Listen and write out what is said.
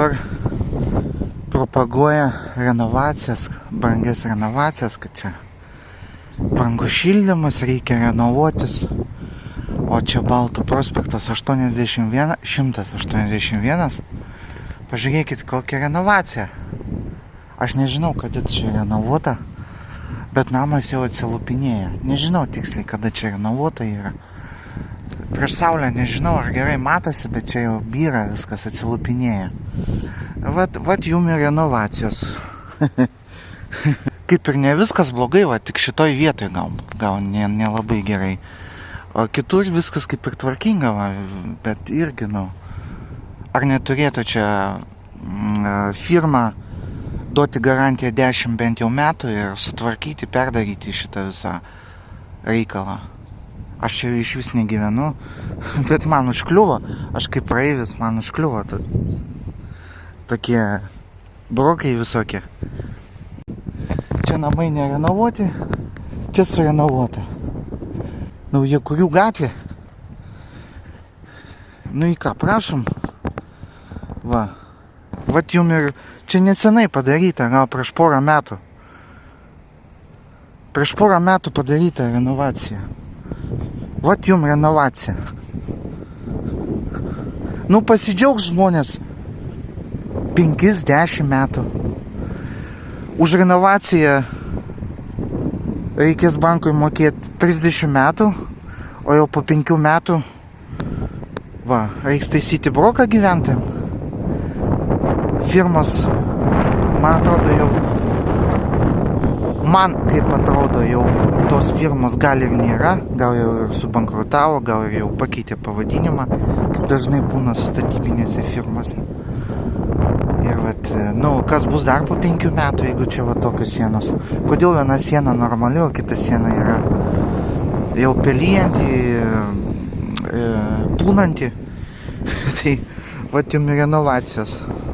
dabar propaguoja renovacijas, brangias renovacijas, kad čia brangus šildymas, reikia renovuotis. O čia Baltų prospektas 181. Pažiūrėkit, kokia renovacija. Aš nežinau, kada čia renovuota, bet namas jau atsilupinėja. Nežinau tiksliai, kada čia renovuota yra. Prieš saulę nežinau, ar gerai matosi, bet čia jau byra, viskas atsilupinėja. Vat jum ir renovacijos. Kaip ir ne viskas blogai, tik šitoj vietoj gal nelabai gerai. O kitur viskas kaip ir tvarkinga, bet irgi, ar neturėtų čia firma duoti garantiją 10 bent jau metų ir sutvarkyti, perdaryti šitą visą reikalą. Aš čia iš vis negyvenu, bet man užkliuvo, aš kaip praeivis, man užkliuvo tokie brokai visokie. Čia namai nerenovuoti, čia surenovuota. Naujakurių gatvė. Į ką, prašom. Vat jum ir čia nesenai padaryta, gal prieš porą metų. Prieš porą metų padaryta renovacija. Vat jum renovacija. Pasidžiaugs žmonės 5-10 metų. Už renovaciją reikės bankui mokėti 30 metų, o jau po 5 metų reiks taisyti broką gyventojam. Firmos, man kaip atrodo jau tos firmos gal ir nėra, gal jau ir subankrutavo, gal ir jau pakeitė pavadinimą, kaip dažnai būna statybinėse firmose. Ir kas bus dar po 5 metų, jeigu čia tokios sienos? Kodėl viena siena normali, o kita siena yra jau pelyjanti, pūnanti? Tai jum renovacijos.